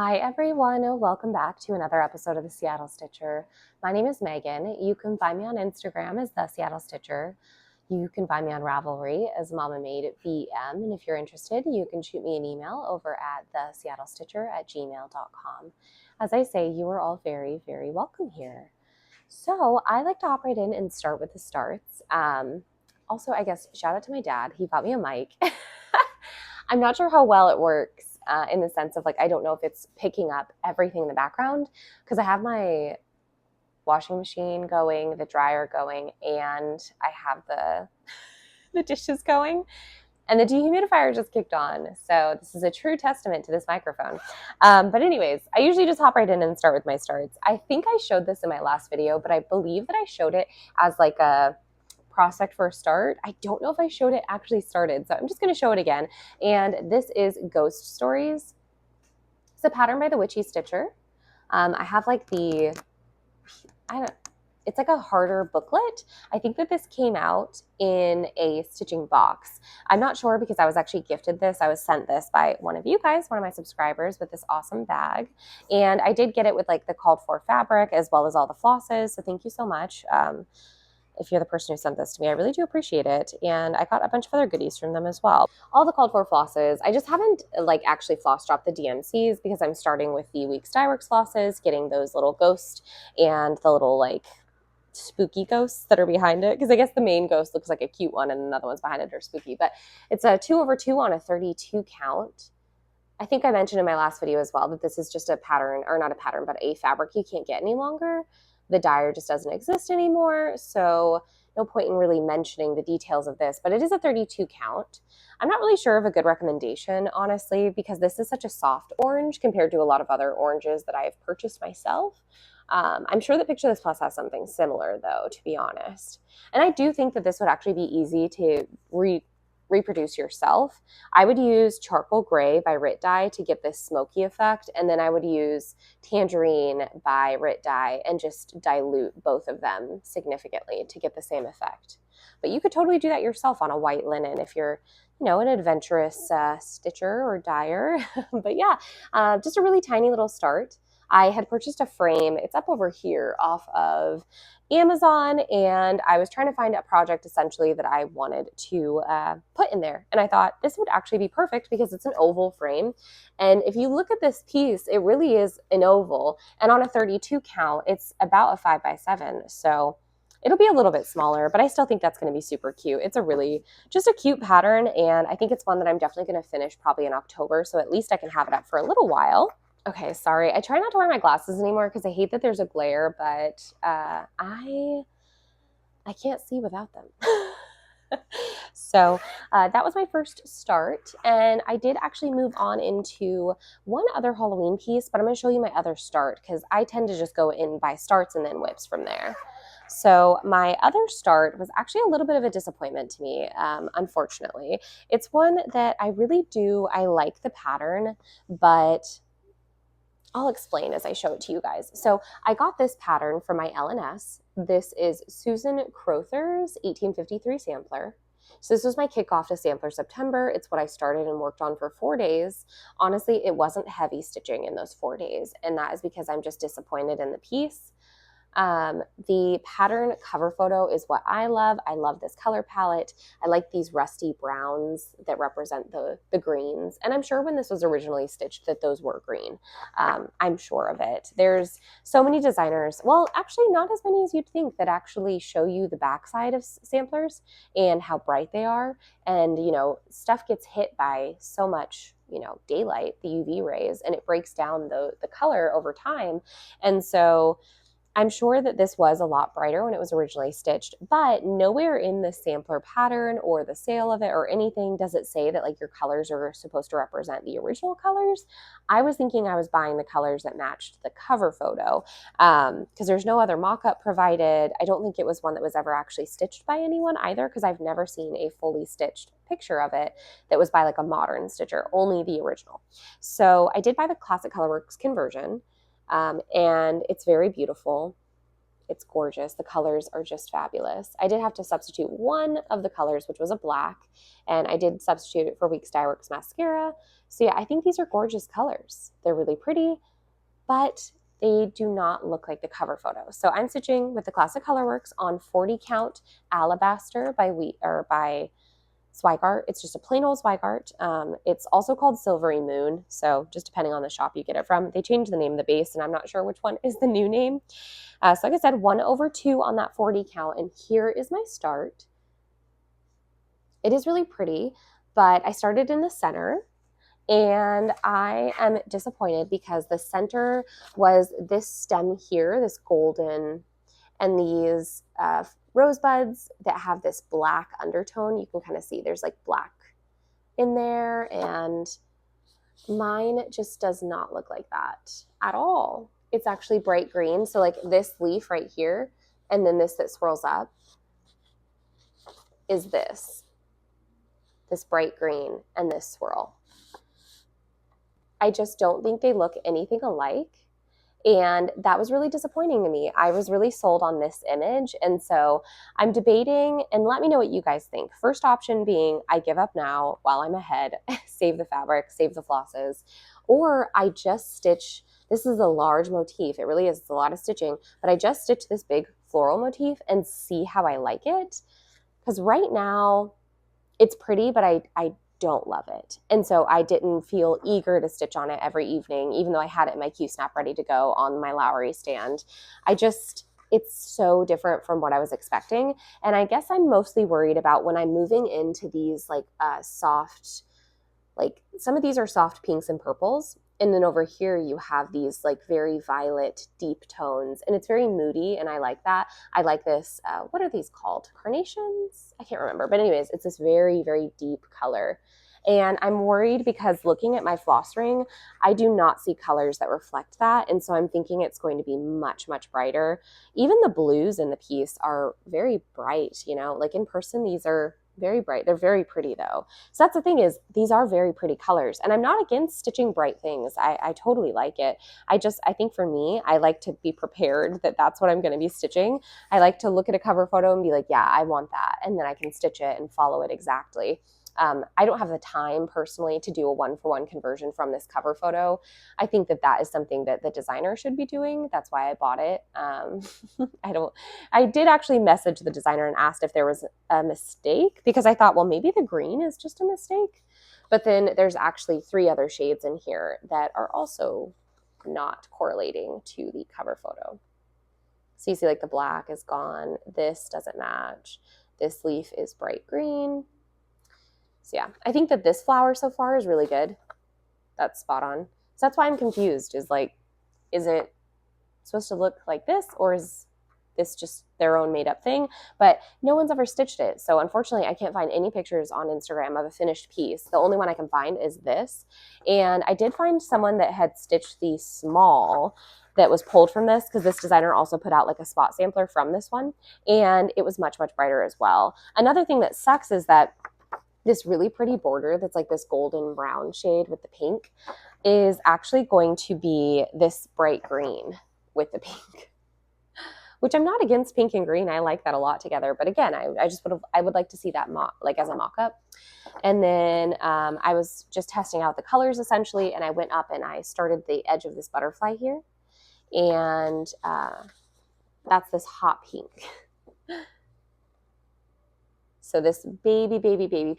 Hi everyone, welcome back to another episode of the Seattle Stitcher. My name is Megan. You can find me on Instagram as the Seattle Stitcher. You can find me on Ravelry as Mama Made VM, and if you're interested, you can shoot me an email over at theseattlestitcher@gmail.com. As I say, you are all very, very welcome here. So I like to hop right in and start with the starts. Also, I guess shout out to my dad. He bought me a mic. I'm not sure how well it works in the sense of I don't know if it's picking up everything in the background because I have my washing machine going, the dryer going, and I have the dishes going. And the dehumidifier just kicked on. So this is a true testament to this microphone. But anyways, I usually just hop right in and start with my starts. I think I showed this in my last video, but I believe that I showed it as a prospect for a start. I don't know if I showed it actually started, so I'm just going to show it again. And this is Ghost Stories. It's a pattern by the Witchy Stitcher. I have it's like a harder booklet. I think that this came out in a stitching box. I'm not sure because I was actually gifted this. I was sent this by one of you guys, one of my subscribers, with this awesome bag. And I did get it with the called for fabric as well as all the flosses. So thank you so much. If you're the person who sent this to me, I really do appreciate it. And I got a bunch of other goodies from them as well. All the called for flosses. I just haven't actually floss dropped the DMCs because I'm starting with the Weeks Dye Works flosses, getting those little ghost and the little spooky ghosts that are behind it. Because I guess the main ghost looks like a cute one and another one's behind it are spooky. But it's a 2/2 on a 32 count. I think I mentioned in my last video as well that this is just a pattern, or not a pattern, but a fabric you can't get any longer. The dyer just doesn't exist anymore, so no point in really mentioning the details of this, but it is a 32 count. I'm not really sure of a good recommendation, honestly, because this is such a soft orange compared to a lot of other oranges that I've purchased myself. I'm sure that Picture This Plus has something similar, though, to be honest. And I do think that this would actually be easy to reproduce yourself. I would use Charcoal Gray by Rit Dye to get this smoky effect, and then I would use Tangerine by Rit Dye and just dilute both of them significantly to get the same effect. But you could totally do that yourself on a white linen if you're, an adventurous stitcher or dyer. But yeah, just a really tiny little start. I had purchased a frame. It's up over here off of Amazon, and I was trying to find a project essentially that I wanted to put in there. And I thought this would actually be perfect because it's an oval frame. And if you look at this piece, it really is an oval. And on a 32 count, it's about a 5x7. So it'll be a little bit smaller, but I still think that's going to be super cute. It's just a cute pattern. And I think it's one that I'm definitely going to finish probably in October. So at least I can have it up for a little while. Okay, sorry. I try not to wear my glasses anymore because I hate that there's a glare, but I can't see without them. So that was my first start, and I did actually move on into one other Halloween piece, but I'm going to show you my other start because I tend to just go in by starts and then whips from there. So my other start was actually a little bit of a disappointment to me, unfortunately. It's one that I like the pattern, but I'll explain as I show it to you guys. So I got this pattern from my LNS. This is Susan Crowther's 1853 sampler. So this was my kickoff to Sampler September. It's what I started and worked on for 4 days. Honestly, it wasn't heavy stitching in those 4 days, and that is because I'm just disappointed in the piece. The pattern cover photo is what I love. I love this color palette. I like these rusty browns that represent the greens. And I'm sure when this was originally stitched that those were green. I'm sure of it. There's so many designers, well, actually not as many as you'd think, that actually show you the backside of samplers and how bright they are. And, stuff gets hit by so much, daylight, the UV rays, and it breaks down the color over time. And so I'm sure that this was a lot brighter when it was originally stitched, but nowhere in the sampler pattern or the sale of it or anything does it say that your colors are supposed to represent the original colors. I was thinking I was buying the colors that matched the cover photo because there's no other mock-up provided. I don't think it was one that was ever actually stitched by anyone either because I've never seen a fully stitched picture of it that was by a modern stitcher, only the original. So I did buy the Classic Colorworks conversion. And it's very beautiful. It's gorgeous. The colors are just fabulous. I did have to substitute one of the colors, which was a black, and I did substitute it for Weeks Dye Works mascara. So yeah, I think these are gorgeous colors. They're really pretty, but they do not look like the cover photo. So I'm stitching with the Classic Colorworks on 40 count Alabaster by Zweigart. It's just a plain old Zweigart. It's also called Silvery Moon, so just depending on the shop you get it from. They changed the name of the base, and I'm not sure which one is the new name. So like I said, 1/2 on that 40 count, and here is my start. It is really pretty, but I started in the center, and I am disappointed because the center was this stem here, this golden, and these rosebuds that have this black undertone. You can kind of see there's like black in there, and mine just does not look like that at all. It's actually bright green. So like this leaf right here, and then this that swirls up is this bright green and this swirl. I just don't think they look anything alike. And that was really disappointing to me. I was really sold on this image. And so I'm debating, and let me know what you guys think. First option being I give up now while I'm ahead, save the fabric, save the flosses, or I just stitch. This is a large motif. It really is. It's a lot of stitching, but I just stitch this big floral motif and see how I like it. Because right now it's pretty, but I don't love it. And so I didn't feel eager to stitch on it every evening, even though I had it in my Q-snap ready to go on my Lowry stand. It's so different from what I was expecting. And I guess I'm mostly worried about when I'm moving into these like soft, like some of these are soft pinks and purples. And then over here you have these like very violet deep tones, and it's very moody, and I like that. I like this, what are these called? Carnations? I can't remember. But anyways, it's this very, very deep color. And I'm worried because looking at my floss ring, I do not see colors that reflect that. And so I'm thinking it's going to be much, much brighter. Even the blues in the piece are very bright, you know, like in person, these are very bright. They're very pretty though. So that's the thing, is these are very pretty colors, and I'm not against stitching bright things. I totally like it. I think for me, I like to be prepared that that's what I'm going to be stitching. I like to look at a cover photo and be like, yeah, I want that. And then I can stitch it and follow it exactly. I don't have the time personally to do a one-for-one conversion from this cover photo. I think that that is something that the designer should be doing. That's why I bought it. I did actually message the designer and asked if there was a mistake, because I thought, well, maybe the green is just a mistake. But then there's actually 3 other shades in here that are also not correlating to the cover photo. So you see like the black is gone. This doesn't match. This leaf is bright green. So yeah, I think that this flower so far is really good. That's spot on. So that's why I'm confused, is like, is it supposed to look like this, or is this just their own made up thing? But no one's ever stitched it. So unfortunately, I can't find any pictures on Instagram of a finished piece. The only one I can find is this. And I did find someone that had stitched the small that was pulled from this, because this designer also put out like a spot sampler from this one. And it was much, much brighter as well. Another thing that sucks is that this really pretty border that's like this golden brown shade with the pink is actually going to be this bright green with the pink, which I'm not against pink and green. I like that a lot together. But again, I would like to see that like as a mock-up. And then I was just testing out the colors essentially, and I went up and I started the edge of this butterfly here, and that's this hot pink. So this baby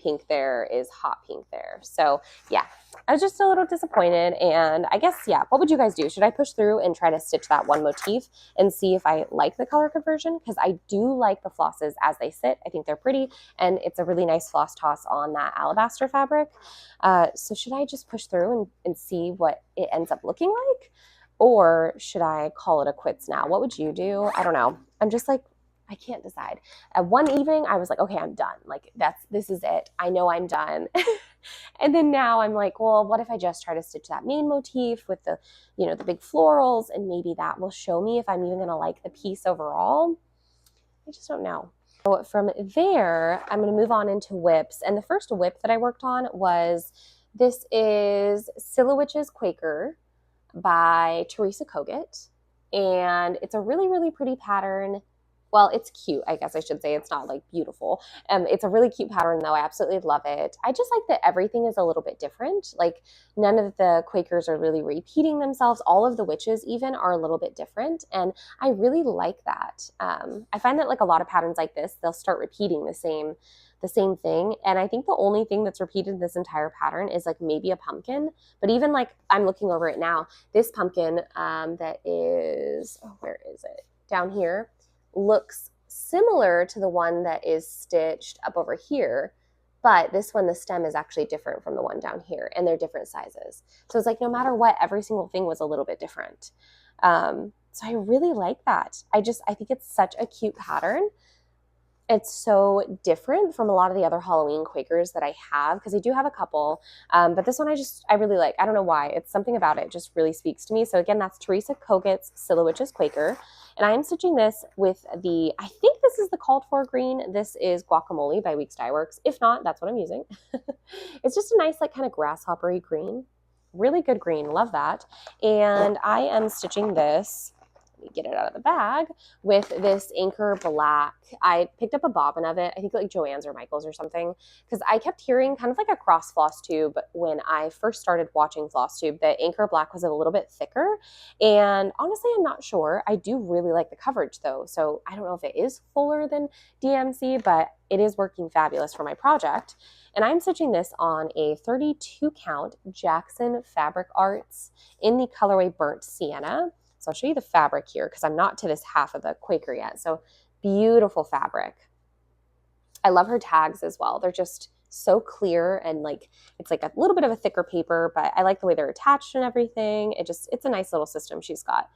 pink there is hot pink there. So yeah, I was just a little disappointed. And I guess, yeah, what would you guys do? Should I push through and try to stitch that one motif and see if I like the color conversion? Because I do like the flosses as they sit. I think they're pretty, and it's a really nice floss toss on that alabaster fabric. So should I just push through and see what it ends up looking like? Or should I call it a quits now? What would you do? I don't know. I'm just like, I can't decide. One evening I was like, okay, I'm done. Like this is it. I know I'm done. And then now I'm like, well, what if I just try to stitch that main motif with the, you know, the big florals, and maybe that will show me if I'm even going to like the piece overall. I just don't know. So from there, I'm going to move on into whips. And the first whip that I worked on was, this is Silhouette's Quaker by Teresa Kogut. and it's a really, really pretty pattern. Well, it's cute, I guess I should say. It's not like beautiful. It's a really cute pattern though. I absolutely love it. I just like that everything is a little bit different. Like none of the Quakers are really repeating themselves. All of the witches even are a little bit different. And I really like that. I find that like a lot of patterns like this, they'll start repeating the same thing. And I think the only thing that's repeated in this entire pattern is like maybe a pumpkin. But even like I'm looking over it now, this pumpkin that is, oh, where is it? Down here, looks similar to the one that is stitched up over here, but this one, the stem is actually different from the one down here, and they're different sizes. So it's like no matter what, every single thing was a little bit different. So I really like that. I think it's such a cute pattern. It's so different from a lot of the other Halloween Quakers that I have, because I do have a couple, but this one I really like. I don't know why. It's something about it just really speaks to me. So again, that's Teresa Kogut's Silhouettes Quaker, and I am stitching this with I think this is the called for green. This is Guacamole by Weeks Dye Works. If not, that's what I'm using. It's just a nice like kind of grasshoppery green. Really good green. Love that. And I am stitching this, let me get it out of the bag, with this Anchor Black. I picked up a bobbin of it, I think like Joann's or Michael's or something, because I kept hearing kind of like across Flosstube when I first started watching Flosstube that Anchor Black was a little bit thicker. And honestly, I'm not sure. I do really like the coverage though. So I don't know if it is fuller than DMC, but it is working fabulous for my project. And I'm stitching this on a 32 count Jackson Fabric Arts in the colorway Burnt Sienna. So I'll show you the fabric here because I'm not to this half of the Quaker yet. So beautiful fabric. I love her tags as well. They're just so clear, and like it's like a little bit of a thicker paper, but I like the way they're attached and everything. It's a nice little system she's got.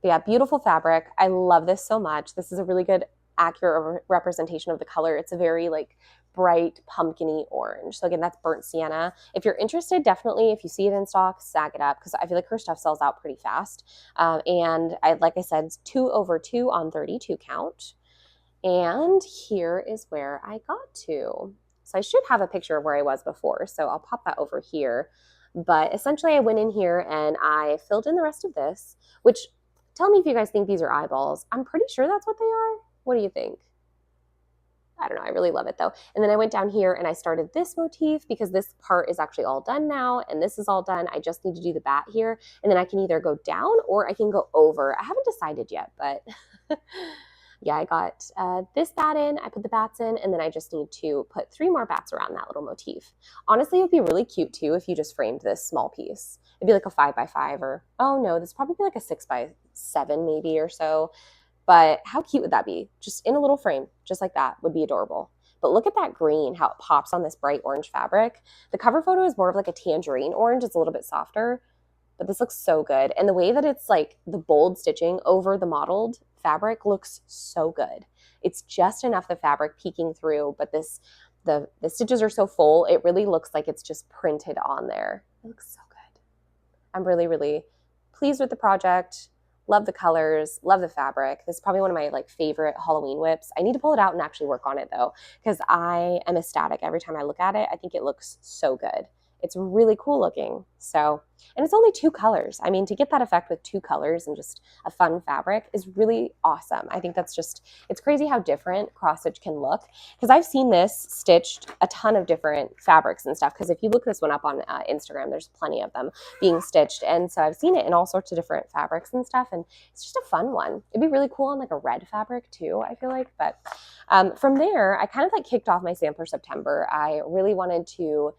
But yeah, beautiful fabric. I love this so much. This is a really good, accurate representation of the color. It's a very like bright pumpkin-y orange. So again, that's Burnt Sienna. If you're interested, definitely, if you see it in stock, snag it up, because I feel like her stuff sells out pretty fast. And like I said, 2/2 on 32 count. And here is where I got to. So I should have a picture of where I was before, so I'll pop that over here. But essentially I went in here and I filled in the rest of this, which, tell me if you guys think these are eyeballs. I'm pretty sure that's what they are. What do you think? I don't know. I really love it though. And then I went down here and I started this motif because this part is actually all done now, and this is all done. I just need to do the bat here, and then I can either go down or I can go over. I haven't decided yet, but yeah, I got this bat in, I put the bats in, and then I just need to put 3 more bats around that little motif. Honestly, it would be really cute too if you just framed this small piece. It'd be like a 5x5, or, oh no, this would probably be like a 6x7 maybe or so. But how cute would that be? Just in a little frame, just like that, would be adorable. But look at that green, how it pops on this bright orange fabric. The cover photo is more of like a tangerine orange. It's a little bit softer, but this looks so good. And the way that it's like the bold stitching over the modeled fabric looks so good. It's just enough the fabric peeking through, but the stitches are so full, it really looks like it's just printed on there. It looks so good. I'm really, really pleased with the project. Love the colors, love the fabric. This is probably one of my like favorite Halloween whips. I need to pull it out and actually work on it though, because I am ecstatic every time I look at it. I think it looks so good. It's really cool looking. So, and it's only 2 colors. I mean, to get that effect with 2 colors and just a fun fabric is really awesome. I think that's just, it's crazy how different cross stitch can look, because I've seen this stitched a ton of different fabrics and stuff, because if you look this one up on Instagram, there's plenty of them being stitched. And so I've seen it in all sorts of different fabrics and stuff, and it's just a fun one. It'd be really cool on like a red fabric too, I feel like. But from there, I kind of like kicked off my sampler September. I really wanted to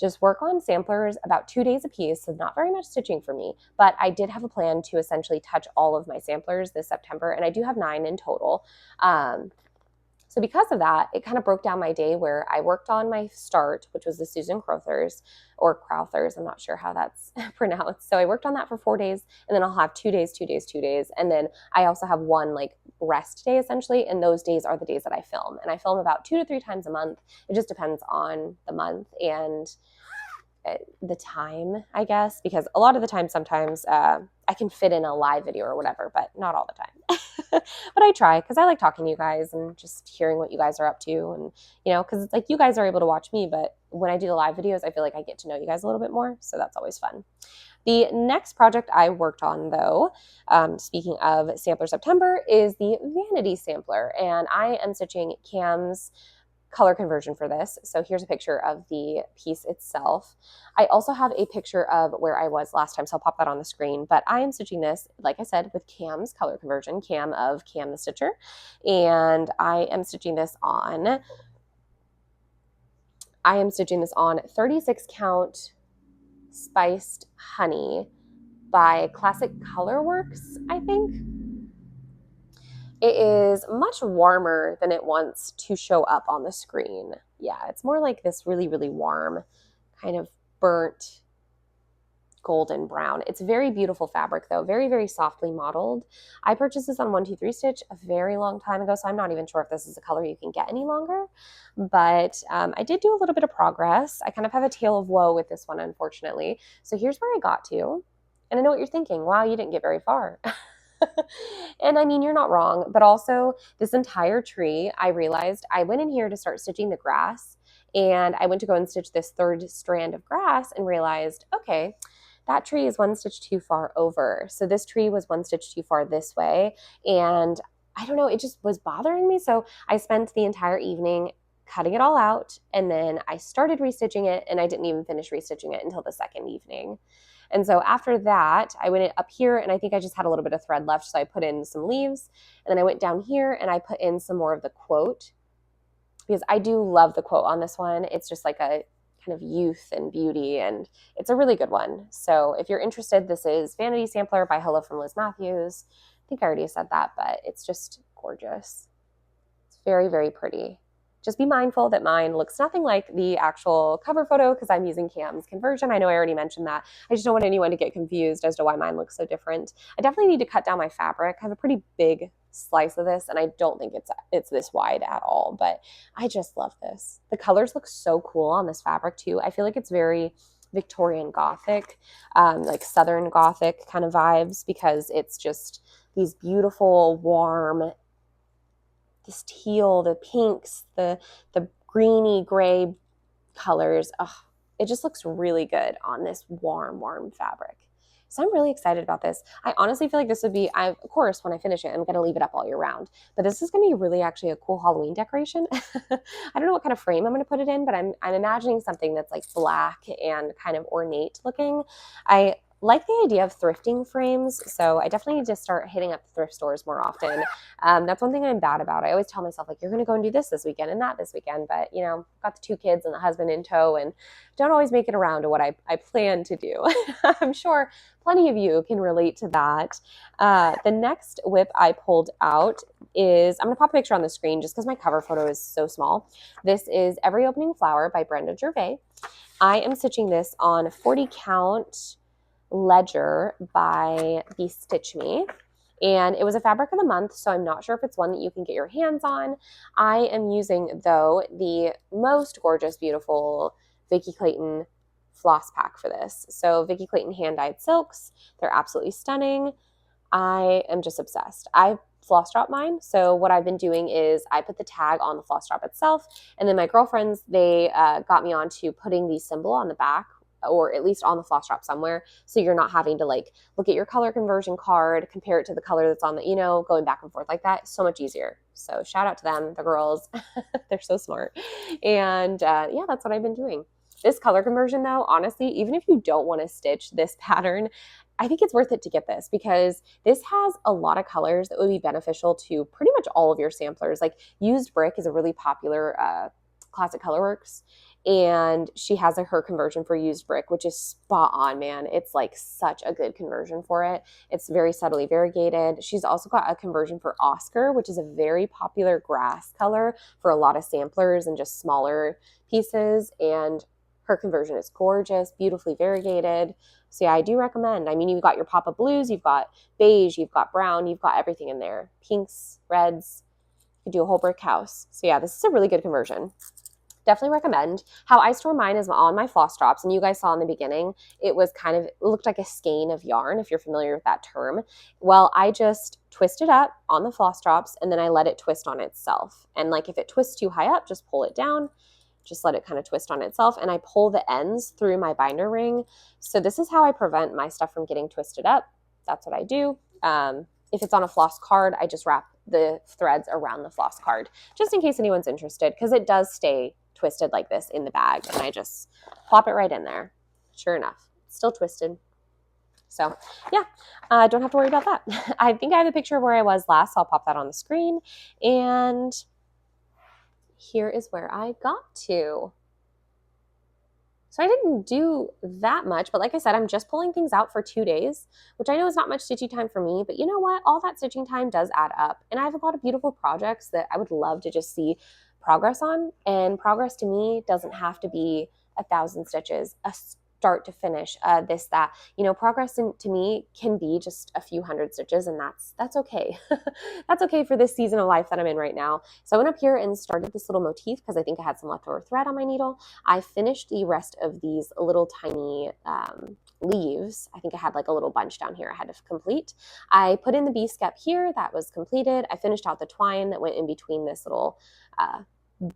just work on samplers about 2 days a piece, so not very much stitching for me, but I did have a plan to essentially touch all of my samplers this September, and I do have 9 in total. So because of that, it kind of broke down my day where I worked on my start, which was the Susan Crothers, or Crowthers, I'm not sure how that's pronounced. So I worked on that for 4 days, and then I'll have 2 days, 2 days, 2 days. And then I also have one like rest day essentially, and those days are the days that I film. And I film about 2 to 3 times a month. It just depends on the month and the time, I guess, because a lot of the time, sometimes I can fit in a live video or whatever, but not all the time. But I try, because I like talking to you guys and just hearing what you guys are up to, and you know, because it's like you guys are able to watch me, but when I do the live videos, I feel like I get to know you guys a little bit more, so that's always fun. The next project I worked on, though, speaking of Sampler September, is the Vanity sampler, and I am stitching Cam's color conversion for this. So here's a picture of the piece itself. I also have a picture of where I was last time, so I'll pop that on the screen. But I am stitching this, like I said, with Cam's color conversion, Cam of Cam the Stitcher, and I am stitching this on 36 count spiced honey by Classic Colorworks, I think. It is much warmer than it wants to show up on the screen. Yeah, it's more like this really, really warm, kind of burnt golden brown. It's very beautiful fabric though, very, very softly modeled. I purchased this on 123 Stitch a very long time ago, so I'm not even sure if this is a color you can get any longer, but I did do a little bit of progress. I kind of have a tale of woe with this one, unfortunately. So here's where I got to, and I know what you're thinking. Wow, you didn't get very far. And I mean, you're not wrong, but also this entire tree, I realized I went in here to start stitching the grass, and I went to go and stitch this third strand of grass and realized, okay, that tree is one stitch too far over. So this tree was one stitch too far this way. And I don't know, it just was bothering me. So I spent the entire evening cutting it all out, and then I started restitching it, and I didn't even finish restitching it until the second evening. And so after that, I went up here, and I think I just had a little bit of thread left, so I put in some leaves, and then I went down here and I put in some more of the quote, because I do love the quote on this one. It's just like a kind of youth and beauty, and it's a really good one. So if you're interested, this is Vanity Sampler by Hello from Liz Matthews. I think I already said that, but it's just gorgeous. It's very, very pretty. Just be mindful that mine looks nothing like the actual cover photo because I'm using Cam's conversion. I know I already mentioned that. I just don't want anyone to get confused as to why mine looks so different. I definitely need to cut down my fabric. I have a pretty big slice of this, and I don't think it's this wide at all, but I just love this. The colors look so cool on this fabric too. I feel like it's very Victorian Gothic, like Southern Gothic kind of vibes, because it's just these beautiful, warm, this teal, the pinks, the greeny gray colors. Oh, it just looks really good on this warm, warm fabric. So I'm really excited about this. I honestly feel like this would be, of course, when I finish it, I'm going to leave it up all year round. But this is going to be really actually a cool Halloween decoration. I don't know what kind of frame I'm going to put it in, but I'm imagining something that's like black and kind of ornate looking. I like the idea of thrifting frames, so I definitely need to start hitting up thrift stores more often. That's one thing I'm bad about. I always tell myself, like, you're going to go and do this weekend and that this weekend, but, you know, got the 2 kids and the husband in tow and don't always make it around to what I plan to do. I'm sure plenty of you can relate to that. The next whip I pulled out is, I'm going to pop a picture on the screen just because my cover photo is so small. This is Every Opening Flower by Brenda Gervais. I am stitching this on 40 count ledger by the Stitch Me, and it was a fabric of the month, so I'm not sure if it's one that you can get your hands on. I am using, though, the most gorgeous, beautiful Vicki Clayton floss pack for this. So Vicki Clayton hand-dyed silks, they're absolutely stunning. I am just obsessed. I floss drop mine, so what I've been doing is I put the tag on the floss drop itself, and then my girlfriends, they got me onto putting the symbol on the back, or at least on the floss drop somewhere, so you're not having to like look at your color conversion card, compare it to the color that's on the, you know, going back and forth like that. So much easier. So shout out to them, the girls. They're so smart. And yeah, that's what I've been doing. This color conversion though, honestly, even if you don't want to stitch this pattern, I think it's worth it to get this because this has a lot of colors that would be beneficial to pretty much all of your samplers. Like Used Brick is a really popular Classic Colorworks, and she has her conversion for Used Brick, which is spot on, man. It's like such a good conversion for it. It's very subtly variegated. She's also got a conversion for Oscar, which is a very popular grass color for a lot of samplers and just smaller pieces, and her conversion is gorgeous, beautifully variegated. So yeah, I do recommend. I mean, you've got your pop-up blues, you've got beige, you've got brown, you've got everything in there. Pinks, reds, you could do a whole brick house. So yeah, this is a really good conversion. Definitely recommend. How I store mine is on my floss drops, and you guys saw in the beginning, it looked like a skein of yarn, if you're familiar with that term. Well, I just twist it up on the floss drops, and then I let it twist on itself. And like if it twists too high up, just pull it down. just let it kind of twist on itself, and I pull the ends through my binder ring. So this is how I prevent my stuff from getting twisted up. That's what I do. If it's on a floss card, I just wrap the threads around the floss card, just in case anyone's interested, because it does stay twisted like this in the bag, and I just plop it right in there. Sure enough, it's still twisted. So yeah, don't have to worry about that. I think I have a picture of where I was last, so I'll pop that on the screen. And here is where I got to. So I didn't do that much, but like I said, I'm just pulling things out for 2 days, which I know is not much stitching time for me, but you know what? All that stitching time does add up. And I have a lot of beautiful projects that I would love to just see progress on. And progress to me doesn't have to be 1,000 stitches, a start to finish, this, that. You know, progress to me can be just a few hundred stitches, and that's okay. That's okay for this season of life that I'm in right now. So I went up here and started this little motif because I think I had some leftover thread on my needle. I finished the rest of these little tiny leaves. I think I had like a little bunch down here I had to complete. I put in the bee skep here. That was completed. I finished out the twine that went in between this little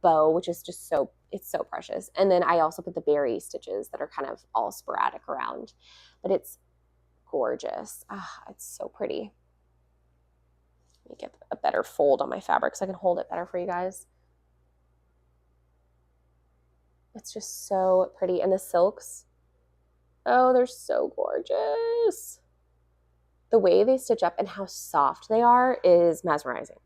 bow, which is just it's so precious. And then I also put the berry stitches that are kind of all sporadic around, but it's gorgeous. It's so pretty. Let me get a better fold on my fabric so I can hold it better for you guys. It's just so pretty. And the silks, oh, they're so gorgeous. The way they stitch up and how soft they are is mesmerizing.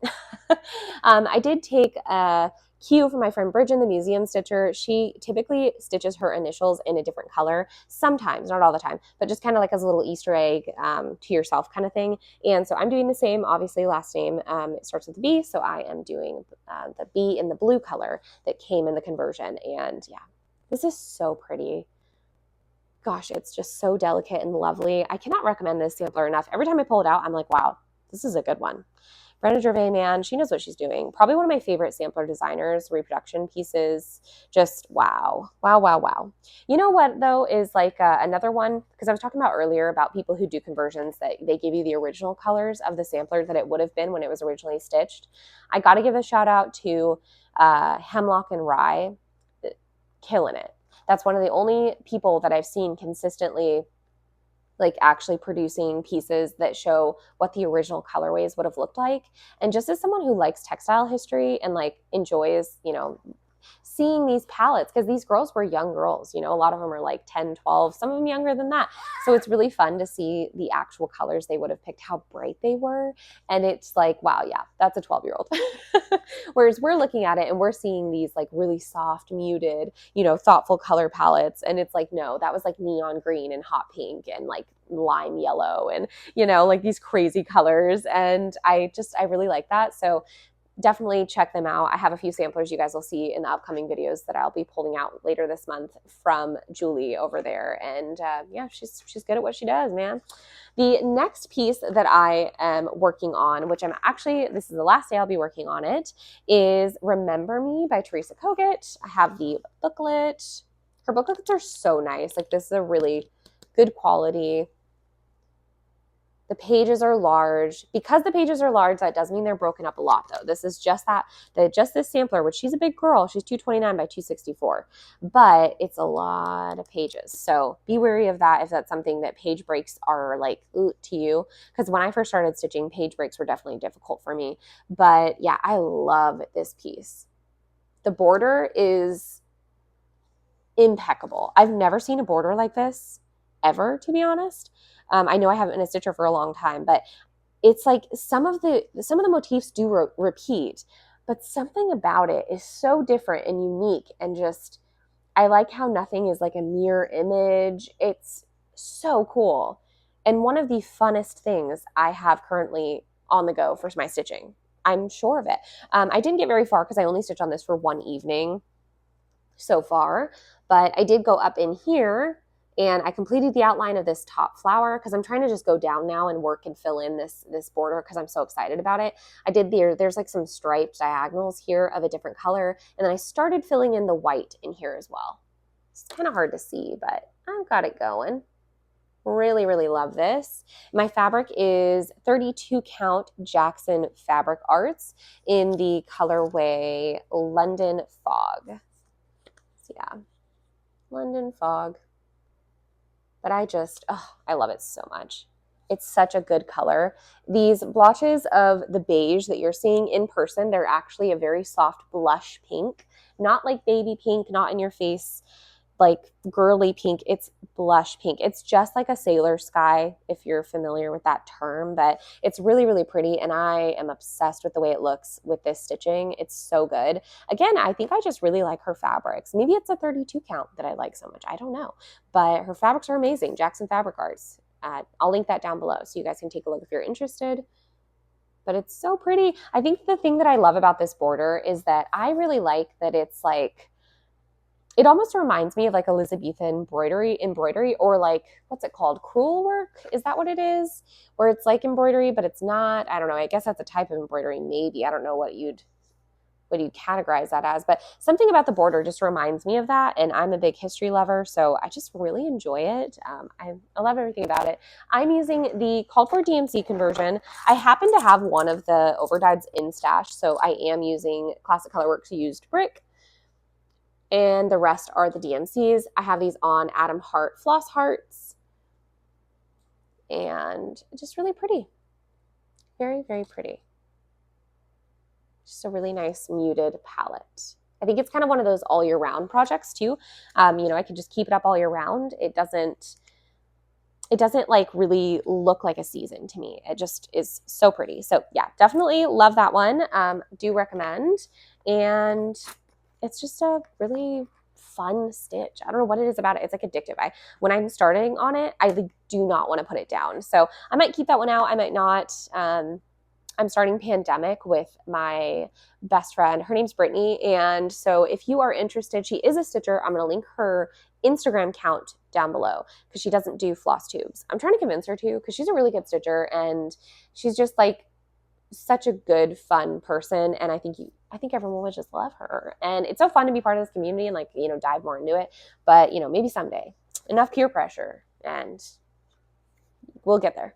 I did take a cue from my friend Bridget, the museum stitcher. She typically stitches her initials in a different color, sometimes, not all the time, but just kind of like as a little Easter egg to yourself kind of thing. And so I'm doing the same, obviously last name, it starts with a B, so I am doing the B in the blue color that came in the conversion. And yeah, this is so pretty. Gosh, it's just so delicate and lovely. I cannot recommend this sampler enough. Every time I pull it out, I'm like, wow, this is a good one. Brenda Gervais, man, she knows what she's doing. Probably one of my favorite sampler designers, reproduction pieces. Just wow. Wow, wow, wow. You know what, though, is like another one, because I was talking about earlier about people who do conversions that they give you the original colors of the sampler that it would have been when it was originally stitched. I got to give a shout out to Hemlock and Rye, killing it. That's one of the only people that I've seen consistently like actually producing pieces that show what the original colorways would have looked like. And just as someone who likes textile history and like enjoys, you know, seeing these palettes, because these girls were young girls, you know, a lot of them are like 10, 12, some of them younger than that. So it's really fun to see the actual colors they would have picked, how bright they were. And it's like, wow, yeah, that's a 12-year-old. Whereas we're looking at it and we're seeing these like really soft, muted, you know, thoughtful color palettes. And it's like, no, that was like neon green and hot pink and like lime yellow and, you know, like these crazy colors. And I really like that. So definitely check them out. I have a few samplers you guys will see in the upcoming videos that I'll be pulling out later this month from Julie over there. And yeah, she's good at what she does, man. The next piece that I am working on, which this is the last day I'll be working on it, is Remember Me by Teresa Kogut. I have the booklet. Her booklets are so nice. Like, this is a really good quality. The pages are large. Because the pages are large, that does mean they're broken up a lot, though. This is just this sampler, which she's a big girl. She's 229 by 264, but it's a lot of pages. So be wary of that if that's something that page breaks are like to you. Because when I first started stitching, page breaks were definitely difficult for me. But yeah, I love this piece. The border is impeccable. I've never seen a border like this ever, to be honest. I know I haven't been a stitcher for a long time, but it's like some of the motifs do repeat, but something about it is so different and unique, and just, I like how nothing is like a mirror image. It's so cool. And one of the funnest things I have currently on the go for my stitching. I'm sure of it. I didn't get very far because I only stitched on this for one evening so far, but I did go up in here and I completed the outline of this top flower because I'm trying to just go down now and work and fill in this border because I'm so excited about it. I did there's like some striped diagonals here of a different color, and then I started filling in the white in here as well. It's kind of hard to see, but I've got it going. Really, really love this. My fabric is 32 count Jackson Fabric Arts in the colorway London Fog. yeah, London Fog. But I love it so much. It's such a good color. These blotches of the beige that you're seeing in person, they're actually a very soft blush pink, not like baby pink, not in your face, like girly pink. It's blush pink. It's just like a sailor sky, if you're familiar with that term, but it's really, really pretty. And I am obsessed with the way it looks with this stitching. It's so good. Again, I think I just really like her fabrics. Maybe it's a 32 count that I like so much. I don't know, but her fabrics are amazing. Jackson Fabric Arts. I'll link that down below so you guys can take a look if you're interested. But it's so pretty. I think the thing that I love about this border is that I really like that it's like, it almost reminds me of like Elizabethan embroidery, or like, what's it called? Crewel work? Is that what it is? Where it's like embroidery, but it's not. I don't know. I guess that's a type of embroidery, maybe. I don't know what you'd categorize that as, but something about the border just reminds me of that. And I'm a big history lover, so I just really enjoy it. I love everything about it. I'm using the called for DMC conversion. I happen to have one of the overdyes in stash, so I am using Classic Colorworks used brick, and the rest are the DMCs. I have these on Adam Hart floss hearts, and just really pretty. Very, very pretty. Just a really nice muted palette. I think it's kind of one of those all year round projects too. You know, I could just keep it up all year round. It doesn't like really look like a season to me. It just is so pretty. So yeah, definitely love that one. Do recommend. And it's just a really fun stitch. I don't know what it is about it. It's like addictive. When I'm starting on it, I do not want to put it down. So I might keep that one out. I might not. I'm starting Pandemic with my best friend. Her name's Brittany. And so if you are interested, she is a stitcher. I'm going to link her Instagram account down below because she doesn't do floss tubes. I'm trying to convince her to because she's a really good stitcher and she's just like such a good, fun person. And I think everyone would just love her. And it's so fun to be part of this community and like, you know, dive more into it. But, you know, maybe someday. Enough peer pressure and we'll get there.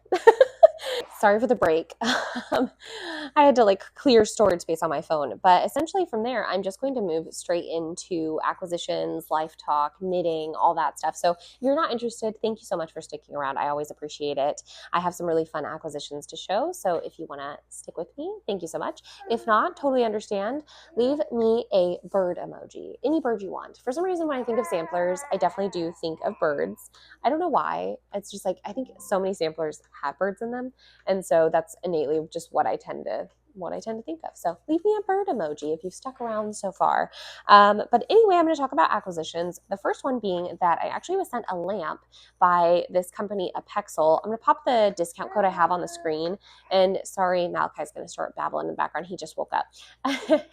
Sorry for the break. I had to like clear storage space on my phone. But essentially from there, I'm just going to move straight into acquisitions, life talk, knitting, all that stuff. So if you're not interested, thank you so much for sticking around. I always appreciate it. I have some really fun acquisitions to show. So if you want to stick with me, thank you so much. If not, totally understand. Leave me a bird emoji, any bird you want. For some reason, when I think of samplers, I definitely do think of birds. I don't know why. It's just like, I think so many samplers have birds in them. And so that's innately just what I tend to think of. So leave me a bird emoji if you've stuck around so far. But anyway, I'm going to talk about acquisitions. The first one being that I actually was sent a lamp by this company, Apexel. I'm going to pop the discount code I have on the screen. And sorry, Malachi's going to start babbling in the background. He just woke up.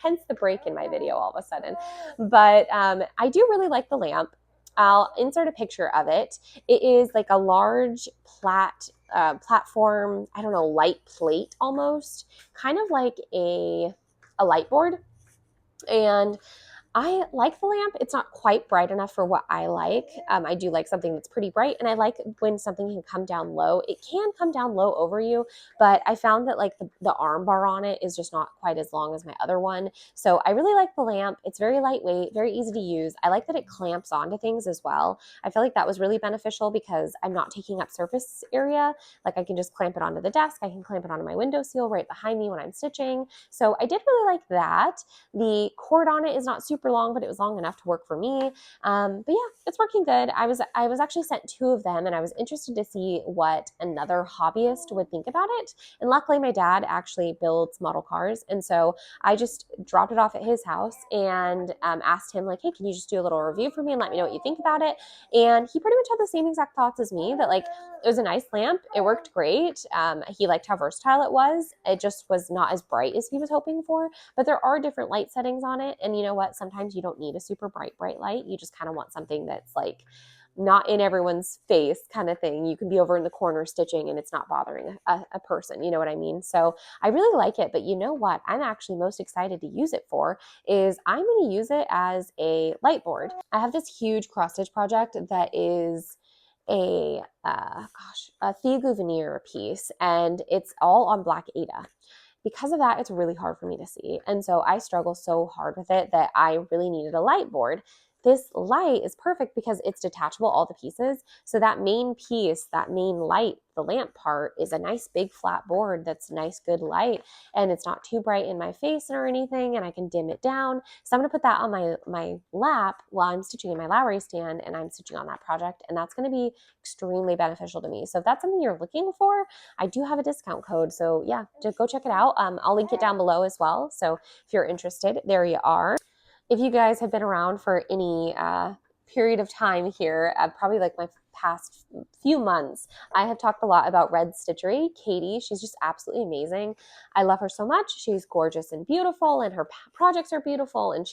Hence the break in my video all of a sudden. But I do really like the lamp. I'll insert a picture of it. It is like a large platform, I don't know, light plate almost, kind of like a light board. And I like the lamp. It's not quite bright enough for what I like. I do like something that's pretty bright, and I like when something can come down low. It can come down low over you, but I found that like the arm bar on it is just not quite as long as my other one. So I really like the lamp. It's very lightweight, very easy to use. I like that it clamps onto things as well. I feel like that was really beneficial because I'm not taking up surface area. Like I can just clamp it onto the desk. I can clamp it onto my windowsill right behind me when I'm stitching. So I did really like that. The cord on it is not super long, but it was long enough to work for me. But yeah, it's working good. I was actually sent 2 of them, and I was interested to see what another hobbyist would think about it. And luckily, my dad actually builds model cars, and so I just dropped it off at his house and asked him like, "Hey, can you just do a little review for me and let me know what you think about it?" And he pretty much had the same exact thoughts as me, that like it was a nice lamp, it worked great. He liked how versatile it was. It just was not as bright as he was hoping for, but there are different light settings on it, and you know what? Sometimes you don't need a super bright light. You just kind of want something that's like not in everyone's face kind of thing. You can be over in the corner stitching and it's not bothering a person. You know what I mean? So I really like it. But you know what I'm actually most excited to use it for is I'm going to use it as a light board. I have this huge cross stitch project that is a Thiago veneer piece, and it's all on black Ada. Because of that, it's really hard for me to see. And so I struggle so hard with it that I really needed a light board. this light is perfect because it's detachable, all the pieces. So that main piece, that main light, the lamp part, is a nice big flat board that's nice, good light, and it's not too bright in my face or anything, and I can dim it down. So I'm going to put that on my lap while I'm stitching in my Lowry stand and I'm stitching on that project, and that's going to be extremely beneficial to me. So if that's something you're looking for, I do have a discount code. So yeah, just go check it out. I'll link it down below as well. So if you're interested, there you are. If you guys have been around for any period of time here, probably like my past few months, I have talked a lot about Red Stitchery. Katie, she's just absolutely amazing. I love her so much. She's gorgeous and beautiful, and her projects are beautiful, and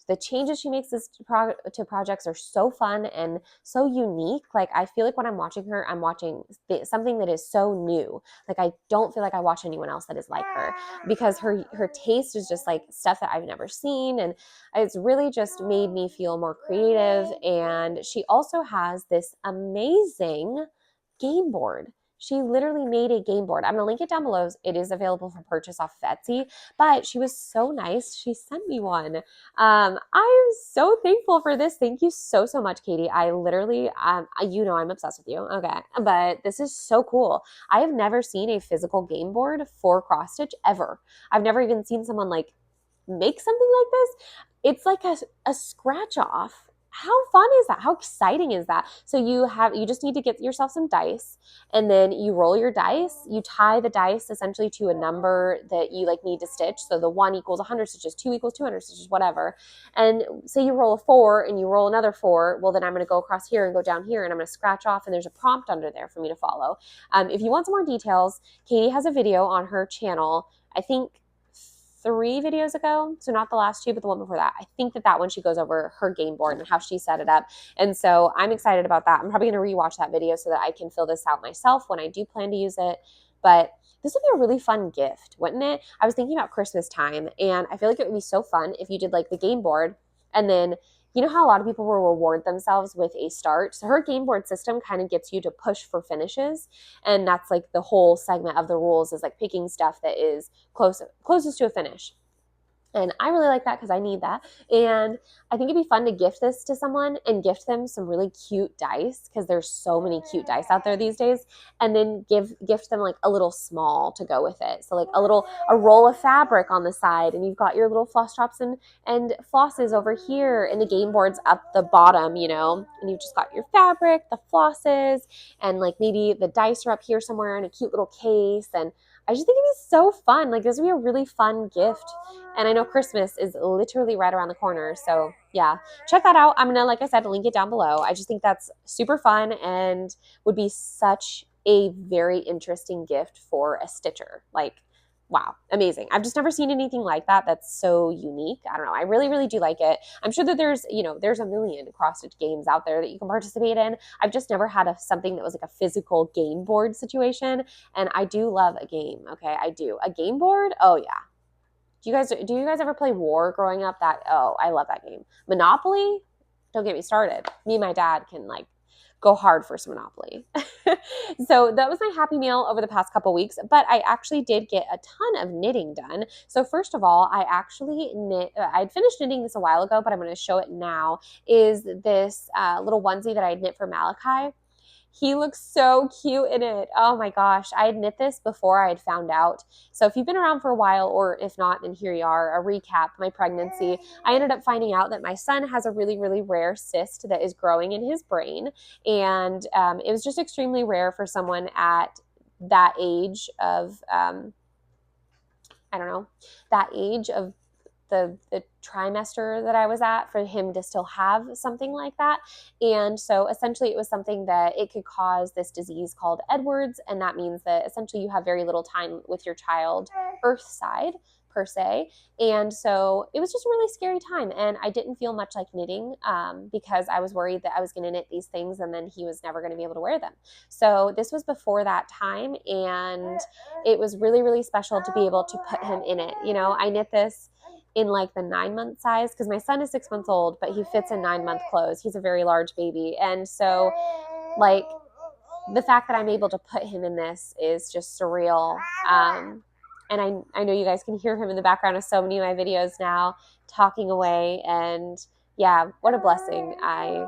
the changes she makes to projects are so fun and so unique. Like, I feel like when I'm watching her, I'm watching something that is so new. Like, I don't feel like I watch anyone else that is like her, because her taste is just like stuff that I've never seen, and it's really just made me feel more creative. And she also has this amazing game board. She literally made a game board. I'm going to link it down below. It is available for purchase off of Etsy, but she was so nice. She sent me one. I'm so thankful for this. Thank you so, so much, Katie. I literally, you know, I'm obsessed with you. Okay. But this is so cool. I have never seen a physical game board for cross stitch ever. I've never even seen someone like make something like this. It's like a scratch off. How fun is that? How exciting is that? So you just need to get yourself some dice, and then you roll your dice. You tie the dice essentially to a number that you like need to stitch. So the 1 equals 100 stitches, 2 equals 200 stitches, whatever. And say you roll a 4 and you roll another 4. Well, then I'm going to go across here and go down here, and I'm going to scratch off, and there's a prompt under there for me to follow. If you want some more details, Katie has a video on her channel, I think 3 videos ago, so not the last 2, but the one before that. I think that one she goes over her game board and how she set it up, and so I'm excited about that. I'm probably going to rewatch that video so that I can fill this out myself when I do plan to use it. But this would be a really fun gift, wouldn't it? I was thinking about Christmas time, and I feel like it would be so fun if you did like the game board, and then you know how a lot of people will reward themselves with a start? So her game board system kind of gets you to push for finishes. And that's like the whole segment of the rules, is like picking stuff that is closest to a finish. And I really like that because I need that. And I think it'd be fun to gift this to someone and gift them some really cute dice, because there's so many cute dice out there these days. And then gift them like a little small to go with it. So like a roll of fabric on the side, and you've got your little floss drops and flosses over here, and the game board's up the bottom, you know, and you've just got your fabric, the flosses, and like maybe the dice are up here somewhere in a cute little case. And I just think it'd be so fun. Like, this would be a really fun gift. And I know Christmas is literally right around the corner. So yeah, check that out. I'm going to, like I said, link it down below. I just think that's super fun and would be such a very interesting gift for a stitcher. Like, wow, amazing. I've just never seen anything like that that's so unique. I don't know. I really, really do like it. I'm sure that there's a million cross-stitch games out there that you can participate in. I've just never had something that was like a physical game board situation. And I do love a game. Okay, I do. A game board? Oh, yeah. Do you guys ever play War growing up? I love that game. Monopoly? Don't get me started. Me and my dad can like go hard for some Monopoly. So that was my happy meal over the past couple weeks, but I actually did get a ton of knitting done. So first of all, I actually I'd finished knitting this a while ago, but I'm going to show it now, is this little onesie that I knit for Malachi. He looks so cute in it. Oh my gosh. I had knit this before I had found out. So if you've been around for a while, or if not, then here you are, a recap, my pregnancy. I ended up finding out that my son has a really, really rare cyst that is growing in his brain. And it was just extremely rare for someone at that age of, that age of the trimester that I was at, for him to still have something like that. And so essentially it was something that it could cause this disease called Edwards. And that means that essentially you have very little time with your child earth side per se. And so it was just a really scary time. And I didn't feel much like knitting because I was worried that I was going to knit these things and then he was never going to be able to wear them. So this was before that time. And it was really, really special to be able to put him in it. You know, I knit this in like the 9-month size, because my son is 6 months old, but he fits in 9-month clothes. He's a very large baby. And so like the fact that I'm able to put him in this is just surreal. And I know you guys can hear him in the background of so many of my videos now, talking away and Yeah, what a blessing. I'm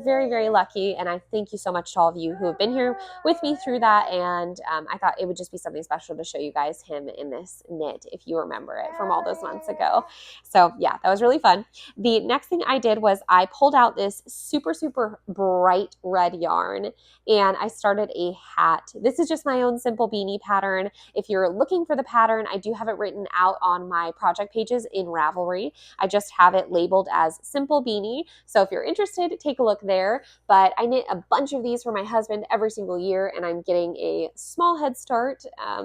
very, very lucky. And I thank you so much to all of you who have been here with me through that. And I thought it would just be something special to show you guys him in this knit, if you remember it from all those months ago. So yeah, that was really fun. The next thing I did was I pulled out this super, super bright red yarn and I started a hat. This is just my own simple beanie pattern. If you're looking for the pattern, I do have it written out on my project pages in Ravelry. I just have it labeled as simple beanie. So if you're interested, take a look there. But I knit a bunch of these for my husband every single year, and I'm getting a small head start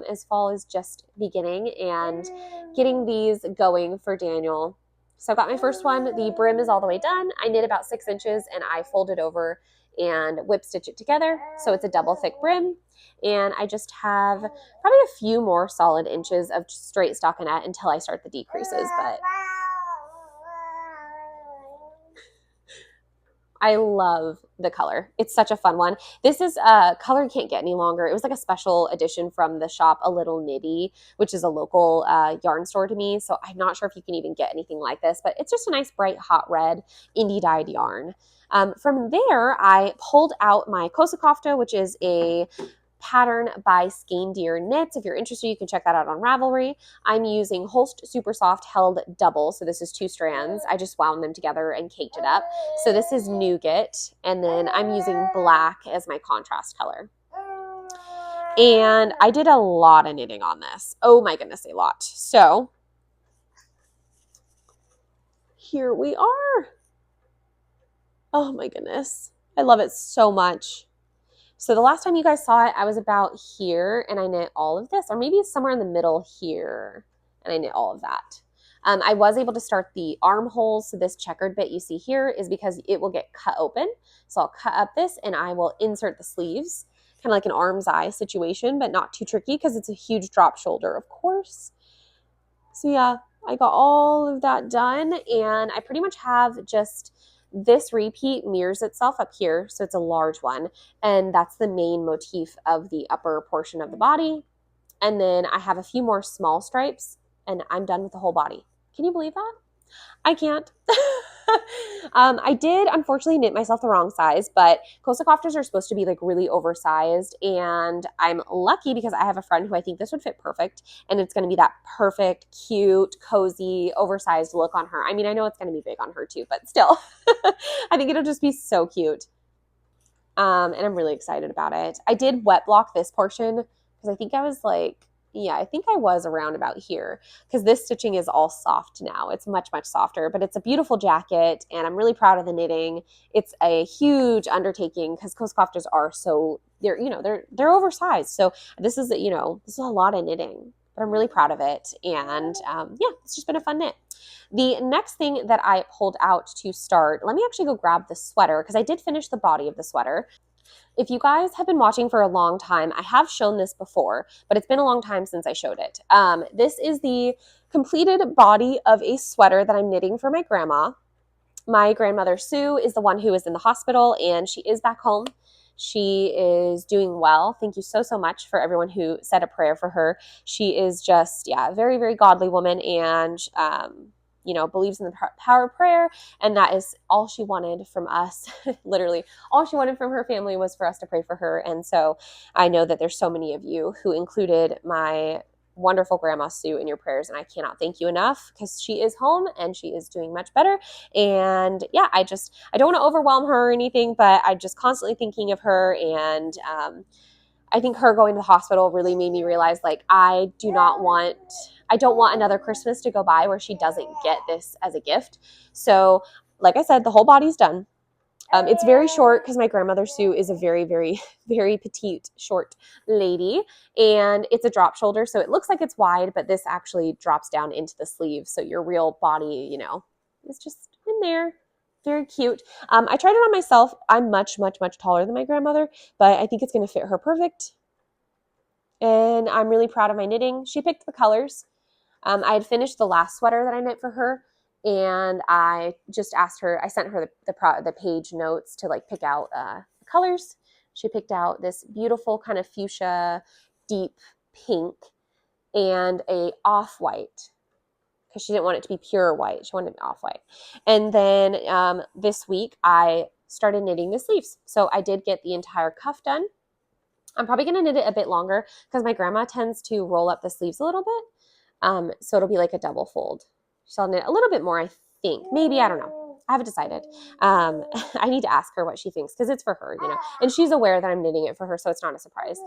as fall is just beginning and getting these going for Daniel. So I've got my first one. The brim is all the way done. I knit about 6 inches and I fold it over and whip stitch it together. So it's a double thick brim. And I just have probably a few more solid inches of straight stockinette until I start the decreases. But I love the color. It's such a fun one. This is a color you can't get any longer. It was like a special edition from the shop A Little Nitty, which is a local yarn store to me. So I'm not sure if you can even get anything like this, but it's just a nice bright hot red indie dyed yarn. From there, I pulled out my Kosakofta, which is a pattern by Skein Deer Knits. If you're interested, you can check that out on Ravelry. I'm using Holst Super Soft held double. So this is 2 strands. I just wound them together and caked it up. So this is nougat. And then I'm using black as my contrast color. And I did a lot of knitting on this. Oh my goodness, a lot. So here we are. Oh my goodness. I love it so much. So the last time you guys saw it, I was about here and I knit all of this, or maybe it's somewhere in the middle here and I knit all of that. I was able to start the armholes. So this checkered bit you see here is because it will get cut open. So I'll cut up this and I will insert the sleeves, kind of like an arm's eye situation, but not too tricky because it's a huge drop shoulder, of course. So yeah, I got all of that done and I pretty much have just this repeat mirrors itself up here, so it's a large one, and that's the main motif of the upper portion of the body. And then I have a few more small stripes, and I'm done with the whole body. Can you believe that? I can't. I did unfortunately knit myself the wrong size, but Kosakofters are supposed to be like really oversized, and I'm lucky because I have a friend who I think this would fit perfect, and it's going to be that perfect, cute, cozy, oversized look on her. I mean, I know it's going to be big on her too, but still, I think it'll just be so cute. And I'm really excited about it. I did wet block this portion because I think I was like, yeah, I think I was around about here because this stitching is all soft now. It's much, much softer, but it's a beautiful jacket and I'm really proud of the knitting. It's a huge undertaking because Koskofters are so, they're oversized. So this is, this is a lot of knitting, but I'm really proud of it. And yeah, it's just been a fun knit. The next thing that I pulled out to start, let me actually go grab the sweater because I did finish the body of the sweater. If you guys have been watching for a long time, I have shown this before, but it's been a long time since I showed it. This is the completed body of a sweater that I'm knitting for my grandma. My grandmother, Sue, is the one who is in the hospital, and she is back home. She is doing well. Thank you so, so much for everyone who said a prayer for her. She is just, a very, very godly woman, and believes in the power of prayer, and that is all she wanted from us. Literally, all she wanted from her family was for us to pray for her. And so I know that there's so many of you who included my wonderful grandma Sue in your prayers, and I cannot thank you enough because she is home and she is doing much better. And yeah, I don't want to overwhelm her or anything, but I'm just constantly thinking of her. And I think her going to the hospital really made me realize, like, I don't want another Christmas to go by where she doesn't get this as a gift. So, like I said, the whole body's done. It's very short because my grandmother Sue is a very, very, very petite, short lady. And it's a drop shoulder, so it looks like it's wide, but this actually drops down into the sleeve. So your real body, is just in there. Very cute. I tried it on myself. I'm much, much, much taller than my grandmother, but I think it's going to fit her perfect. And I'm really proud of my knitting. She picked the colors. I had finished the last sweater that I knit for her, and I just asked her, I sent her the page notes to like pick out the colors. She picked out this beautiful kind of fuchsia, deep pink, and a off-white. because she didn't want it to be pure white. She wanted it to be off-white. And then this week I started knitting the sleeves. So I did get the entire cuff done. I'm probably going to knit it a bit longer because my grandma tends to roll up the sleeves a little bit. So it'll be like a double fold. So I'll knit a little bit more, I think. Maybe, I don't know. I haven't decided. I need to ask her what she thinks because it's for her, and she's aware that I'm knitting it for her, so it's not a surprise.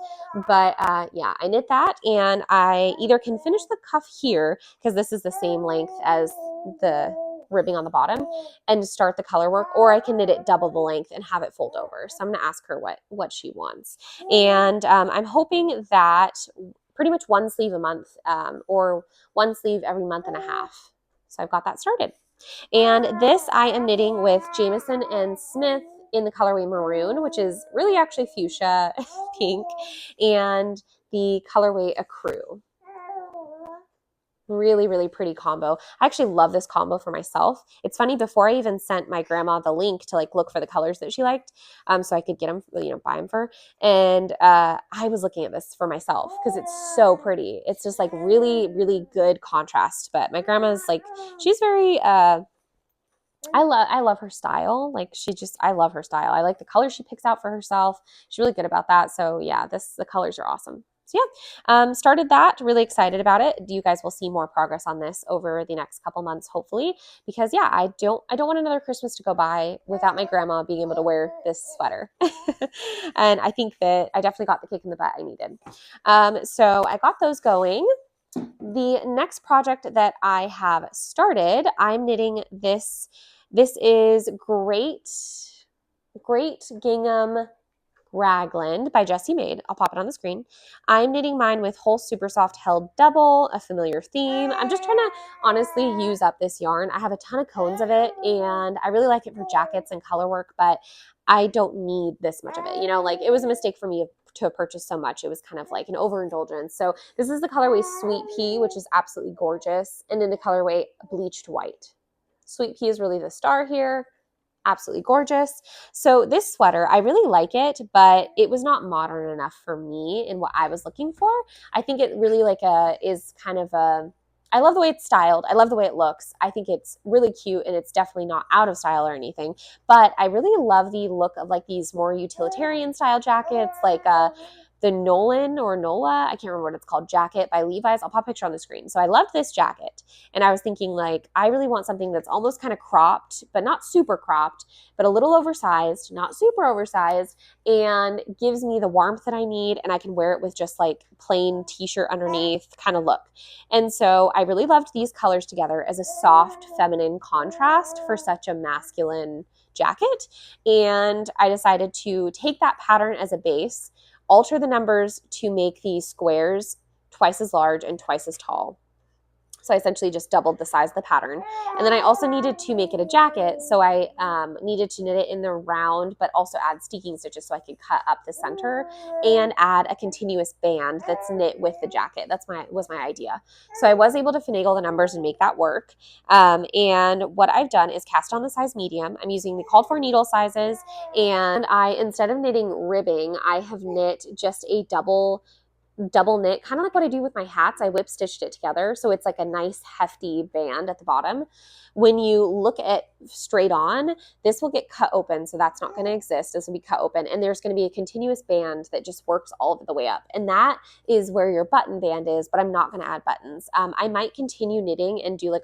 But yeah, I knit that, and I either can finish the cuff here because this is the same length as the ribbing on the bottom and start the color work, or I can knit it double the length and have it fold over. So I'm going to ask her what she wants. And I'm hoping that pretty much one sleeve a month or one sleeve every month and a half. So I've got that started. And this I am knitting with Jamieson and Smith in the colorway maroon, which is really actually fuchsia pink, and the colorway Accrue. Really, really pretty combo. I actually love this combo for myself. It's funny, before I even sent my grandma the link to like look for the colors that she liked, so I could get them, buy them for her. And I was looking at this for myself because it's so pretty. It's just like really, really good contrast. But my grandma's like, she's very, I love her style. Like I love her style. I like the colors she picks out for herself. She's really good about that. So yeah, the colors are awesome. So yeah, started that, really excited about it. You guys will see more progress on this over the next couple months, hopefully, because yeah, I don't want another Christmas to go by without my grandma being able to wear this sweater. And I think that I definitely got the kick in the butt I needed. So I got those going. The next project that I have started, I'm knitting this. This is Great Gingham Ragland by Jessie Maid. I'll pop it on the screen. I'm knitting mine with whole super soft held double, a familiar theme. I'm just trying to honestly use up this yarn. I have a ton of cones of it, and I really like it for jackets and color work, but I don't need this much of it. Like it was a mistake for me to purchase so much. It was kind of like an overindulgence. So this is the colorway Sweet Pea, which is absolutely gorgeous, and then the colorway Bleached White. Sweet Pea is really the star here. Absolutely gorgeous. So this sweater, I really like it, but it was not modern enough for me in what I was looking for. I think it really is kind of I love the way it's styled. I love the way it looks. I think it's really cute, and it's definitely not out of style or anything, but I really love the look of like these more utilitarian style jackets, like the Nolan or Nola, I can't remember what it's called, jacket by Levi's. I'll pop a picture on the screen. So I loved this jacket, and I was thinking like, I really want something that's almost kind of cropped, but not super cropped, but a little oversized, not super oversized, and gives me the warmth that I need, and I can wear it with just like plain t-shirt underneath kind of look. And so I really loved these colors together as a soft feminine contrast for such a masculine jacket. And I decided to take that pattern as a base, alter the numbers to make these squares twice as large and twice as tall. So I essentially just doubled the size of the pattern. And then I also needed to make it a jacket. So I needed to knit it in the round, but also add steeking stitches so I could cut up the center and add a continuous band that's knit with the jacket. Was my idea. So I was able to finagle the numbers and make that work. And what I've done is cast on the size medium. I'm using the called for needle sizes. And instead of knitting ribbing, I have knit just a double knit, kind of like what I do with my hats. I whip stitched it together, so it's like a nice hefty band at the bottom. When you look at straight on, this will get cut open, so that's not going to exist. This will be cut open, and there's going to be a continuous band that just works all of the way up, and that is where your button band is, but I'm not going to add buttons. I might continue knitting and do like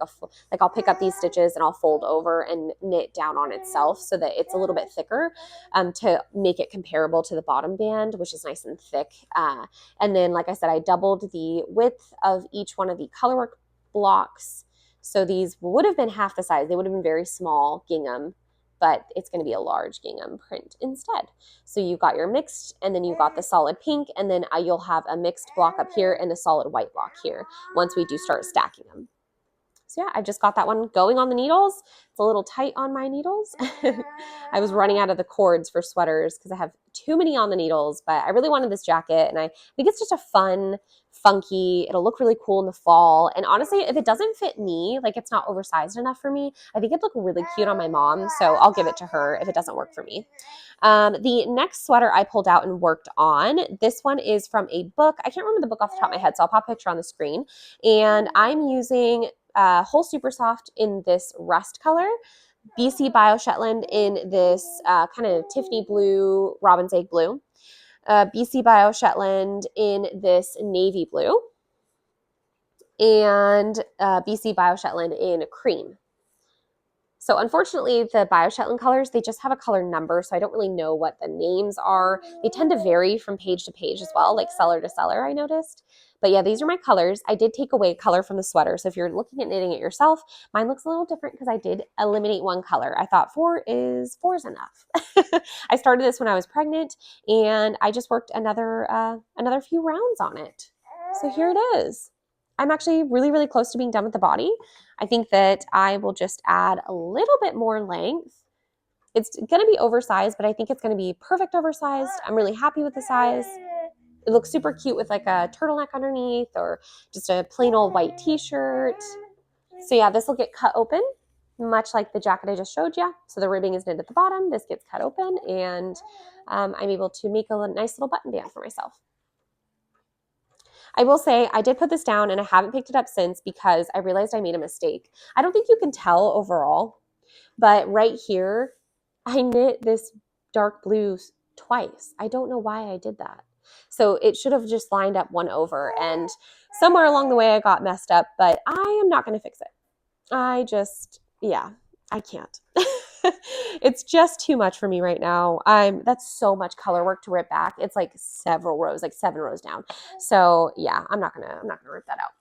I'll pick up these stitches and I'll fold over and knit down on itself so that it's a little bit thicker, to make it comparable to the bottom band, which is nice and thick. And then, like I said, I doubled the width of each one of the colorwork blocks. So these would have been half the size. They would have been very small gingham, but it's going to be a large gingham print instead. So you've got your mixed, and then you've got the solid pink, and then you'll have a mixed block up here and a solid white block here once we do start stacking them. So yeah, I've just got that one going on the needles. It's a little tight on my needles. I was running out of the cords for sweaters because I have too many on the needles, but I really wanted this jacket, and I think it's just a fun, funky, it'll look really cool in the fall. And honestly, if it doesn't fit me, like it's not oversized enough for me, I think it'd look really cute on my mom, so I'll give it to her if it doesn't work for me. The next sweater I pulled out and worked on, this one is from a book. I can't remember the book off the top of my head, so I'll pop a picture on the screen. And I'm using Whole Super Soft in this rust color, BC Bio Shetland in this kind of Tiffany blue, robin's egg blue, BC Bio Shetland in this navy blue, and BC Bio Shetland in cream. So unfortunately, the Bio Shetland colors, they just have a color number, so I don't really know what the names are. They tend to vary from page to page as well, like seller to seller, I noticed. But yeah, these are my colors. I did take away color from the sweater, so if you're looking at knitting it yourself, mine looks a little different because I did eliminate one color. I thought four is enough. I started this when I was pregnant, and I just worked another few rounds on it. So here it is. I'm actually really, really close to being done with the body. I think that I will just add a little bit more length. It's going to be oversized, but I think it's going to be perfect oversized. I'm really happy with the size. It looks super cute with like a turtleneck underneath or just a plain old white t-shirt. So yeah, this will get cut open, much like the jacket I just showed you. So the ribbing is knit at the bottom. This gets cut open, and I'm able to make a nice little button band for myself. I will say I did put this down and I haven't picked it up since because I realized I made a mistake. I don't think you can tell overall, but right here, I knit this dark blue twice. I don't know why I did that. So it should have just lined up one over, and somewhere along the way I got messed up, but I am not going to fix it. I can't. It's just too much for me right now. That's so much color work to rip back. It's like several rows, like 7 rows down. So yeah, I'm not gonna rip that out.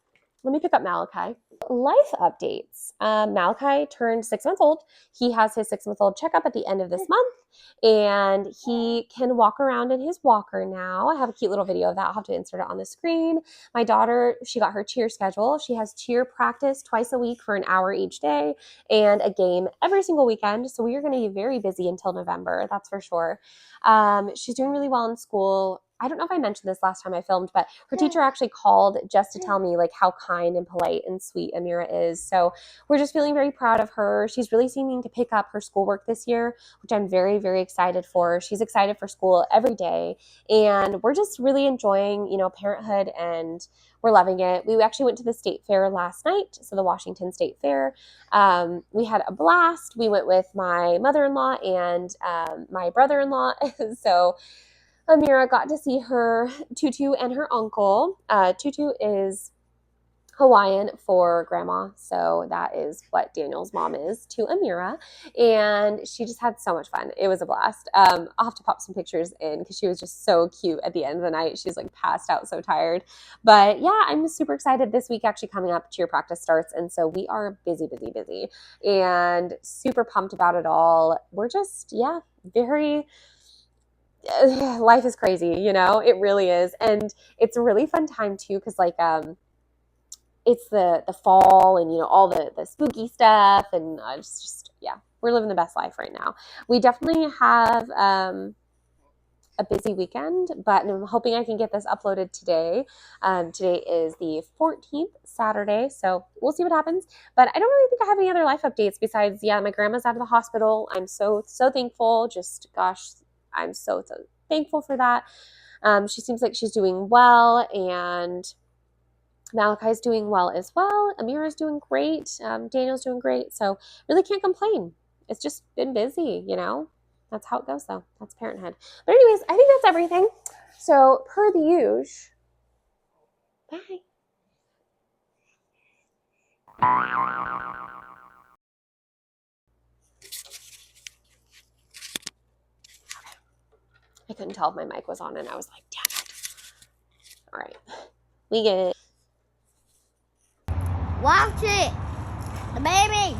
Let me pick up Malachi. Life updates. Malachi turned 6 months old. He has his 6-month-old checkup at the end of this month, and he can walk around in his walker now. I have a cute little video of that. I'll have to insert it on the screen. My daughter, she got her cheer schedule. She has cheer practice twice a week for an hour each day and a game every single weekend. So we are going to be very busy until November, that's for sure. She's doing really well in school. I don't know if I mentioned this last time I filmed, but her teacher actually called just to tell me like how kind and polite and sweet Amira is. So we're just feeling very proud of her. She's really seeming to pick up her schoolwork this year, which I'm very, very excited for. She's excited for school every day, and we're just really enjoying, parenthood, and we're loving it. We actually went to the state fair last night, so the Washington State Fair. We had a blast. We went with my mother-in-law and my brother-in-law. So Amira got to see her Tutu and her uncle. Tutu is Hawaiian for grandma, so that is what Daniel's mom is to Amira, and she just had so much fun. It was a blast. I'll have to pop some pictures in because she was just so cute at the end of the night. She's like passed out, so tired. But yeah, I'm super excited. This week actually coming up, cheer practice starts, and so we are busy, and super pumped about it all. We're just, very... life is crazy, it really is. And it's a really fun time too, because it's the fall, and all the spooky stuff, and it's just we're living the best life right now. We definitely have a busy weekend, but I'm hoping I can get this uploaded today. Today is the 14th, Saturday, so we'll see what happens. But I don't really think I have any other life updates besides, my grandma's out of the hospital. I'm so thankful. Just, gosh, I'm so thankful for that. She seems like she's doing well, and Malachi's doing well as well. Amira's doing great. Daniel's doing great. So really can't complain. It's just been busy, That's how it goes, though. That's parenthood. But anyways, I think that's everything. So per the usual, bye. I couldn't tell if my mic was on, and I was like, damn it. All right. We get it. Watch it. The baby.